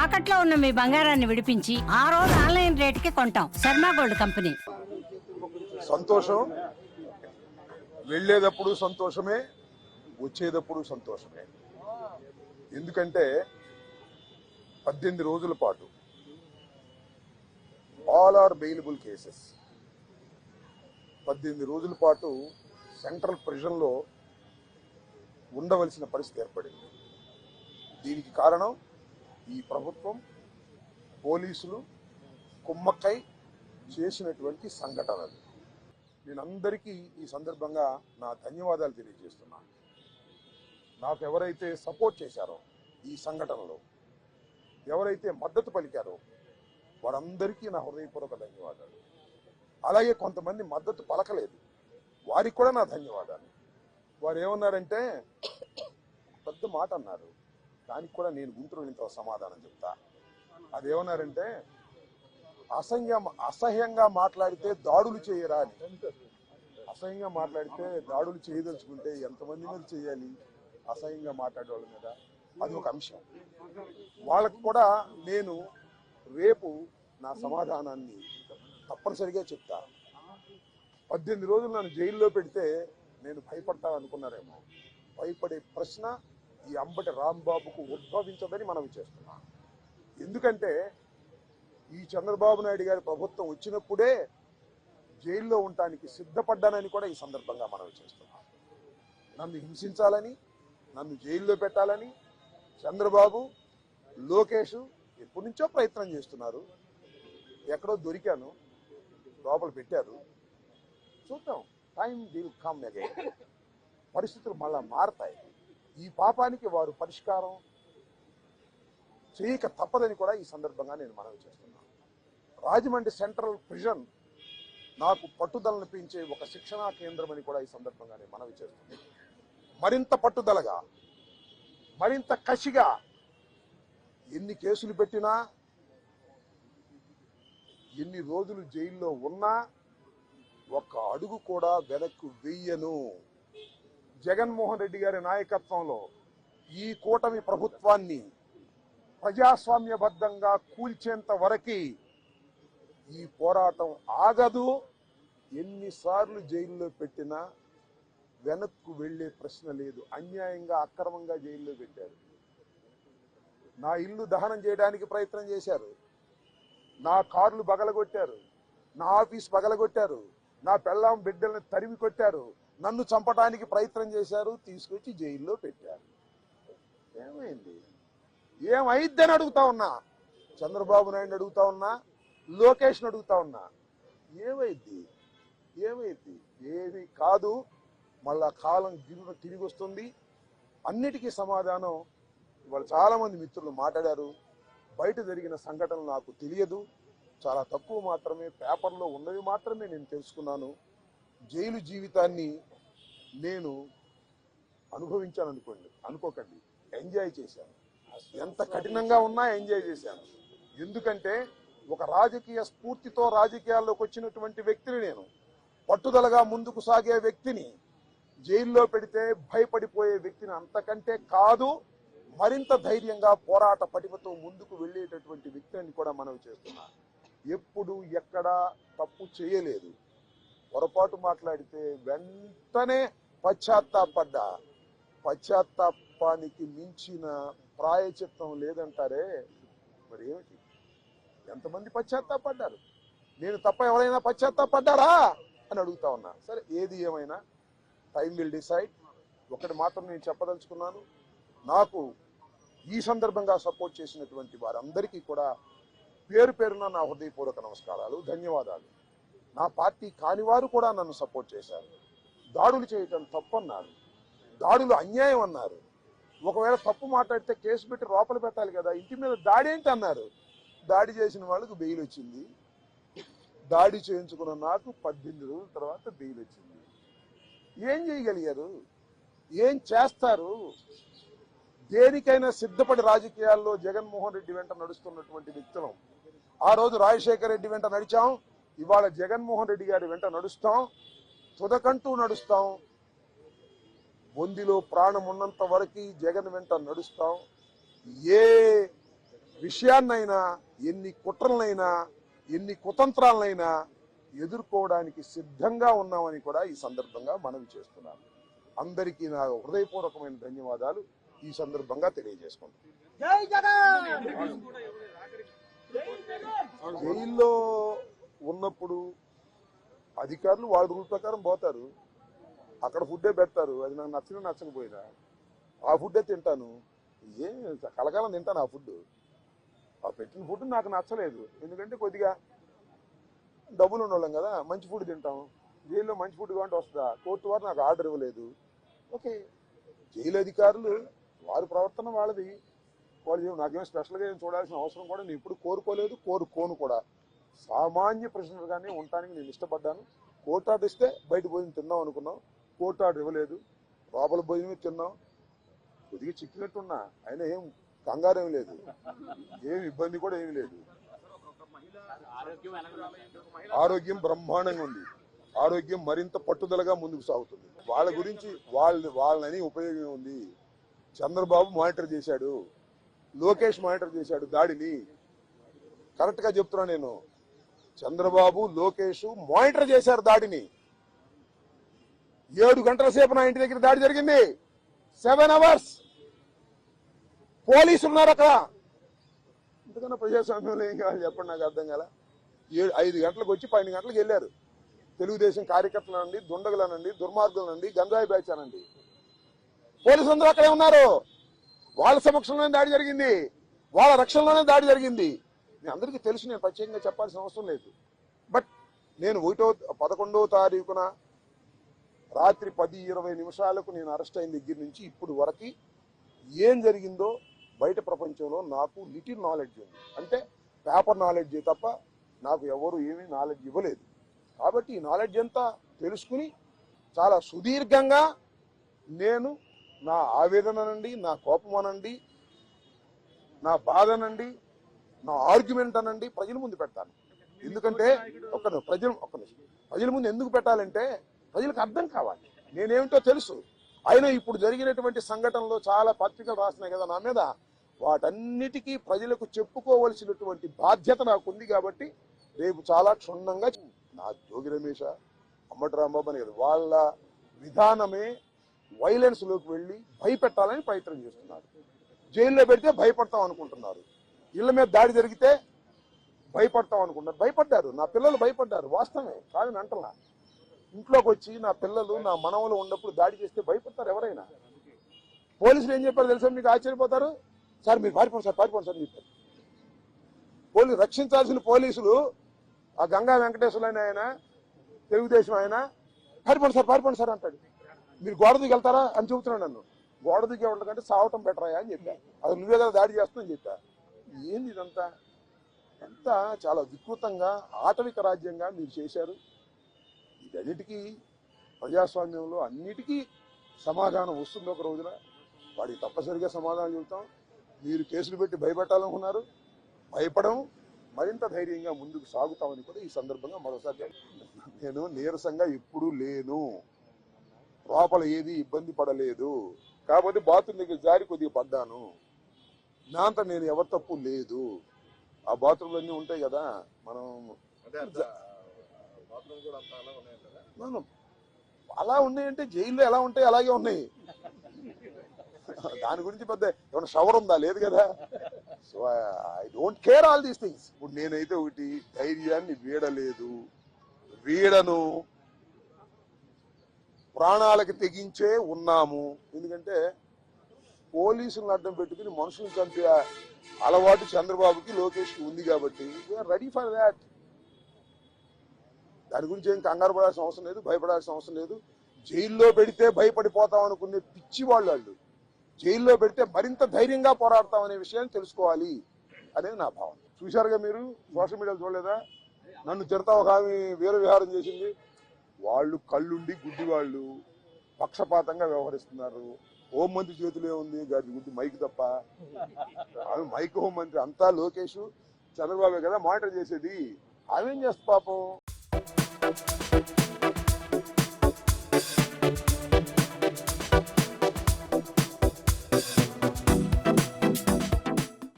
తాకట్లో ఉన్న మీ బంగారాన్ని విడిపించి ఆ రోజు ఆన్లైన్ రేటుకి కొంటాం. Sharma gold company. సంతోషం, వెళ్ళేటప్పుడు సంతోషమే, వచ్చేటప్పుడు సంతోషమే. ఎందుకంటే 18 రోజుల పాటు ఆల్ ఆర్ బెయిలబుల్ కేసెస్, 18 రోజుల పాటు సెంట్రల్ ప్రిజన్లో ఉండవలసిన పరిస్థితి ఏర్పడింది. దీనికి కారణం ఈ ప్రభుత్వం, పోలీసులు కుమ్మక్కై చేసినటువంటి సంఘటనలు. నేను అందరికీ ఈ సందర్భంగా నా ధన్యవాదాలు తెలియజేస్తున్నాను. నాకు ఎవరైతే సపోర్ట్ చేశారో ఈ సంఘటనలో, ఎవరైతే మద్దతు పలికారో వారందరికీ నా హృదయపూర్వక ధన్యవాదాలు. అలాగే కొంతమంది మద్దతు పలకలేదు, వారికి కూడా నా ధన్యవాదాలు. వారు ఏమన్నారంటే, పెద్ద మాట అన్నారు, దానికి కూడా నేను గుంటూరు ఇంత సమాధానం చెప్తా. అదేమన్నారంటే, అసహ్యంగా మాట్లాడితే దాడులు చేయరా అని. అసహ్యంగా మాట్లాడితే దాడులు చేయదలుచుకుంటే ఎంతమంది మీద చేయాలి? అసహ్యంగా మాట్లాడే వాళ్ళ మీద. అది ఒక అంశం. వాళ్ళకు కూడా నేను రేపు నా సమాధానాన్ని తప్పనిసరిగా చెప్తా. 18 రోజులు నన్ను జైల్లో పెడితే నేను భయపడతా అనుకున్నారేమో. భయపడే ప్రశ్న ఈ అంబటి రాంబాబుకు ఉద్భవించదని మనవి చేస్తున్నా. ఎందుకంటే ఈ చంద్రబాబు నాయుడు గారి ప్రభుత్వం వచ్చినప్పుడే జైల్లో ఉండటానికి సిద్ధపడ్డానని కూడా ఈ సందర్భంగా మనవి చేస్తున్నా. నన్ను హింసించాలని, నన్ను జైల్లో పెట్టాలని చంద్రబాబు, లోకేష్ ఎప్పటి నుంచో ప్రయత్నం చేస్తున్నారు. ఎక్కడో దొరికాను, లోపల పెట్టారు. చూద్దాం, టైం విల్ కమ్ అగైన్. పరిస్థితులు మళ్ళా మారతాయి. ఈ పాపానికి వారు పరిష్కారం చేయక తప్పదని కూడా ఈ సందర్భంగా నేను మనవి చేస్తున్నాను. రాజమండ్రి సెంట్రల్ ప్రిజన్ నాకు పట్టుదలను పెంచే ఒక శిక్షణా కేంద్రం అని కూడా ఈ సందర్భంగా నేను మనవి చేస్తున్నాను. మరింత పట్టుదలగా, మరింత కసిగా ఎన్ని కేసులు పెట్టినా, ఎన్ని రోజులు జైల్లో ఉన్నా ఒక్క అడుగు కూడా వెనక్కు వెయ్యను. జగన్మోహన్ రెడ్డి గారి నాయకత్వంలో ఈ కూటమి ప్రభుత్వాన్ని ప్రజాస్వామ్యబద్ధంగా కూల్చేంత వరకు ఈ పోరాటం ఆగదు. ఎన్నిసార్లు జైల్లో పెట్టినా వెనక్కు వెళ్లే ప్రశ్న లేదు. అన్యాయంగా, అక్రమంగా జైల్లో పెట్టారు. నా ఇల్లు దహనం చేయడానికి ప్రయత్నం చేశారు, నా కార్లు బగలగొట్టారు, నా ఆఫీస్ పగలగొట్టారు, నా పెళ్ళాం బిడ్డల్ని తరిమి కొట్టారు, నన్ను చంపడానికి ప్రయత్నం చేశారు, తీసుకొచ్చి జైల్లో పెట్టారు. ఏమైంది? ఏమైద్దని అడుగుతా ఉన్నా. చంద్రబాబు నాయుడు అడుగుతా ఉన్నా, లోకేష్ని అడుగుతా ఉన్నా. ఏమైద్ది? ఏమైద్ది? ఏమి కాదు. మళ్ళా కాలం తిరిగి వస్తుంది. అన్నిటికీ సమాధానం ఇవాళ చాలా మంది మిత్రులు మాట్లాడారు. బయట జరిగిన సంఘటనలు నాకు తెలియదు, చాలా తక్కువ మాత్రమే, పేపర్లో ఉన్నవి మాత్రమే నేను తెలుసుకున్నాను. జైలు జీవితాన్ని నేను అనుభవించాను అనుకోకండి, ఎంజాయ్ చేశాను. ఎంత కఠినంగా ఉన్నా ఎంజాయ్ చేశాను. ఎందుకంటే ఒక రాజకీయ స్ఫూర్తితో రాజకీయాల్లోకి వచ్చినటువంటి వ్యక్తిని నేను. పట్టుదలగా ముందుకు సాగే వ్యక్తిని జైల్లో పెడితే భయపడిపోయే వ్యక్తిని అంతకంటే కాదు. మరింత ధైర్యంగా పోరాట పటిమతో ముందుకు వెళ్ళేటటువంటి వ్యక్తిని కూడా మనవి చేస్తున్నా. ఎప్పుడు ఎక్కడా తప్పు చేయలేదు. పొరపాటు మాట్లాడితే వెంటనే పశ్చాత్తాపడ్డా. పశ్చాత్తాపానికి మించిన ప్రాయచిత్తం లేదంటారే, మరి ఏమిటి? ఎంతమంది పశ్చాత్తాపడ్డారు? నేను తప్ప ఎవరైనా పశ్చాత్తాపడ్డారా అని అడుగుతా ఉన్నా. సరే, ఏది ఏమైనా టైం విల్ డిసైడ్. ఒకటి మాత్రం నేను చెప్పదలుచుకున్నాను. నాకు ఈ సందర్భంగా సపోర్ట్ చేసినటువంటి వారందరికీ కూడా పేరు పేరున నా హృదయపూర్వక నమస్కారాలు, ధన్యవాదాలు. నా పార్టీ కానివారు కూడా నన్ను సపోర్ట్ చేశారు. దాడులు చేయటం తప్పన్నారు, దాడులు అన్యాయం అన్నారు. ఒకవేళ తప్పు మాట్లాడితే కేసు పెట్టి లోపల పెట్టాలి కదా, ఇంటి మీద దాడి ఏంటి అన్నారు. దాడి చేసిన వాళ్ళకు బెయిల్ వచ్చింది. దాడి చేయించుకున్న నాకు 18 రోజుల తర్వాత బెయిల్ వచ్చింది. ఏం చేయగలిగారు? ఏం చేస్తారు? దేనికైనా సిద్ధపడి రాజకీయాల్లో జగన్మోహన్ రెడ్డి వెంట నడుస్తున్నటువంటి వ్యక్తులం. ఆ రోజు రాజశేఖర రెడ్డి వెంట నడిచాం, ఇవాళ జగన్మోహన్ రెడ్డి గారి వెంట నడుస్తాం, తుదకంటూ నడుస్తాం. బొందిలో ప్రాణం ఉన్నంత వరకు జగన్ వెంట నడుస్తాం. ఏ విషయాన్నైనా, ఎన్ని కుట్రలనైనా, ఎన్ని కుతంత్రాలనైనా ఎదుర్కోవడానికి సిద్ధంగా ఉన్నామని కూడా ఈ సందర్భంగా మనవి చేస్తున్నాను. అందరికీ నా హృదయపూర్వకమైన ధన్యవాదాలు ఈ సందర్భంగా తెలియజేసుకుంటాను. జైల్లో ఉన్నప్పుడు అధికారులు వాళ్ళ రూల్ ప్రకారం పోతారు, అక్కడ ఫుడ్డే పెడతారు. అది నాకు నచ్చినా నచ్చకపోయినా ఆ ఫుడ్డే తింటాను. ఏం కలకాలం తింటాను ఆ ఫుడ్. ఆ పెట్టిన ఫుడ్ నాకు నచ్చలేదు, ఎందుకంటే కొద్దిగా డబ్బులు ఉండవాళ్ళం కదా, మంచి ఫుడ్ తింటాం. జైల్లో మంచి ఫుడ్ కావాలంటే వస్తుందా? కోర్టు వారు నాకు ఆర్డర్ ఇవ్వలేదు. ఓకే, జైలు అధికారులు వారి ప్రవర్తన వాళ్ళది. వాళ్ళు నాకేమో స్పెషల్గా ఏం చూడాల్సిన అవసరం కూడా నేను ఇప్పుడు కోరుకోలేదు, కోరుకోను కూడా. సామాన్య ప్రశ్నలుగానే ఉండటానికి నేను ఇష్టపడ్డాను. కోర్టు ఆర్డర్ ఇస్తే బయట భోజనం తిన్నాం అనుకున్నాం, కోర్టు ఆర్డర్ ఇవ్వలేదు, లోపల భోజనమే తిన్నాం. కొద్దిగా చిక్కినట్టున్నా, అయినా ఏం కంగారు ఏమి లేదు, ఏం ఇబ్బంది కూడా ఏమి లేదు. ఆరోగ్యం బ్రహ్మాండంగా ఉంది, ఆరోగ్యం మరింత పట్టుదలగా ముందుకు సాగుతుంది. వాళ్ళ గురించి వాళ్ళని ఉపయోగం ఉంది. చంద్రబాబు మానిటర్ చేశాడు, లోకేష్ మానిటర్ చేశాడు దాడిని. కరెక్ట్ గా చెప్తున్నా నేను, చంద్రబాబు లోకేష్ మానిటర్ చేశారు దాడిని. 7 గంటల సేపు నా ఇంటి దగ్గర దాడి జరిగింది. 7 hours పోలీసులు ఉన్నారు అక్కడ. ఇంతకన్నా ప్రజాస్వామ్యంలో ఏం కావాలి చెప్పండి, నాకు అర్థం కాల. 5 గంటలకు వచ్చి 12 గంటలకు వెళ్ళారు. తెలుగుదేశం కార్యకర్తలనండి, దుండగులనండి, దుర్మార్గులనండి, గంజాయి బ్యాచ్ అనండి, పోలీసులు అందరూ అక్కడే ఉన్నారు. వాళ్ళ సమక్షంలోనే దాడి జరిగింది, వాళ్ళ రక్షణలోనే దాడి జరిగింది. మీ అందరికీ తెలుసు, నేను ప్రత్యేకంగా చెప్పాల్సిన అవసరం లేదు. బట్ నేను 11వ తారీఖున రాత్రి 10:20 నేను అరెస్ట్ అయిన దగ్గర నుంచి ఇప్పుడు వరకు ఏం జరిగిందో బయట ప్రపంచంలో నాకు లిటిల్ నాలెడ్జ్ ఉంది. అంటే పేపర్ నాలెడ్జ్ తప్ప నాకు ఎవరు ఏమీ నాలెడ్జ్ ఇవ్వలేదు. కాబట్టి ఈ నాలెడ్జ్ అంతా తెలుసుకుని చాలా సుదీర్ఘంగా నేను నా ఆవేదన అనండి, నా కోపం అనండి, నా బాధ అనండి, నా ఆర్గ్యుమెంట్ అనండి ప్రజల ముందు పెడతాను. ఎందుకంటే ప్రజల ముందు ఎందుకు పెట్టాలంటే ప్రజలకు అర్థం కావాలి, నేనేమిటో తెలుసు. అయినా ఇప్పుడు జరిగినటువంటి సంఘటనలో చాలా పత్రికలు రాసినాయి కదా నా మీద, వాటన్నిటికీ ప్రజలకు చెప్పుకోవలసినటువంటి బాధ్యత నాకు ఉంది. కాబట్టి రేపు చాలా క్షుణ్ణంగా నా జోగి రమేష, అమ్మటి రాంబాబు అని కదా, వాళ్ళ విధానమే వైలెన్స్ లోకి వెళ్ళి భయపెట్టాలని ప్రయత్నం చేస్తున్నారు. జైల్లో పెడితే భయపడతాం అనుకుంటున్నారు, ఇళ్ల మీద దాడి జరిగితే భయపడతాం అనుకుంటున్నారు. భయపడ్డారు, నా పిల్లలు భయపడ్డారు, వాస్తవమే కాదని అంటలా. ఇంట్లోకి వచ్చి నా పిల్లలు, నా మనవలు ఉన్నప్పుడు దాడి చేస్తే భయపడతారు ఎవరైనా. పోలీసులు ఏం చెప్పారు తెలుసా, మీకు ఆశ్చర్యపోతారు. సార్ మీరు పారిపోండి సార్, పారిపోండి సార్ చెప్పారు. రక్షించాల్సిన పోలీసులు ఆ గంగా వెంకటేశ్వర ఆయన తెలుగుదేశం ఆయన పారిపోండి సార్ అంటాడు. మీరు గోడ దిగి వెళ్తారా అని చెబుతున్నాడు నన్ను. గోడ దిగే వాళ్ళకంటే సావటం బెటరాయా అని చెప్పా. అది నువ్వే కదా దాడి చేస్తున్నావు చెప్పా. ఏంది ఇదంతా? అంతా చాలా వికృతంగా ఆటవిక రాజ్యంగా మీరు చేశారు. వీటన్నిటికీ ప్రజాస్వామ్యంలో అన్నిటికీ సమాధానం వస్తుంది ఒక రోజున. వాడికి తప్పనిసరిగా సమాధానం చెబుతాం. మీరు కేసులు పెట్టి భయపెట్టాలనుకున్నారు, భయపడం, మరింత ధైర్యంగా ముందుకు సాగుతామని కూడా ఈ సందర్భంగా మరోసారి నేను నీరసంగా ఎప్పుడూ లేను, లోపల ఏది ఇబ్బంది పడలేదు. కాబట్టి బాత్రూమ్ దగ్గర జారి కొద్దిగా పడ్డాను, నా అంతా నేను ఎవరి తప్పు లేదు. ఆ బాత్రూమ్లు అన్నీ ఉంటాయి కదా, మనం అలా ఉన్నాయంటే జైల్లో ఎలా ఉంటాయి అలాగే ఉన్నాయి. దాని గురించి పెద్ద ఏమైనా షవర్ ఉందా? లేదు కదా. So I don't care all these things. ఇప్పుడు నేనైతే ఒకటి, ధైర్యాన్ని వీడలేదు, వీడను, ప్రాణాలకి తెగించే ఉన్నాము. ఎందుకంటే పోలీసులను అడ్డం పెట్టుకుని మనుషులను చంపే అలవాటు చంద్రబాబుకి, లోకేష్కి ఉంది. కాబట్టి వీఆర్ రెడీ ఫర్ దాట్. దాని గురించి ఏం కంగారు పడాల్సిన అవసరం లేదు, భయపడాల్సిన అవసరం లేదు. జైల్లో పెడితే భయపడిపోతాం అనుకునే పిచ్చి వాళ్ళు జైల్లో పెడితే మరింత ధైర్యంగా పోరాడతాం అనే విషయాన్ని తెలుసుకోవాలి అనేది నా భావన. చూశారుగా మీరు, సోషల్ మీడియాలో చూడలేదా? నన్ను తిడతా ఒక ఆమె వీర విహారం చేసింది. వాళ్ళు కళ్ళుండి గుడ్డి వాళ్ళు పక్షపాతంగా వ్యవహరిస్తున్నారు. హోంమంత్రి చేతిలో ఉంది గారి గుడ్డి మైక్ తప్ప. ఆమె మైక్ హోంమంత్రి, అంతా లోకేష్ చంద్రబాబు కదా మానిటర్ చేసేది. ఆమెం చేస్తా పాపం.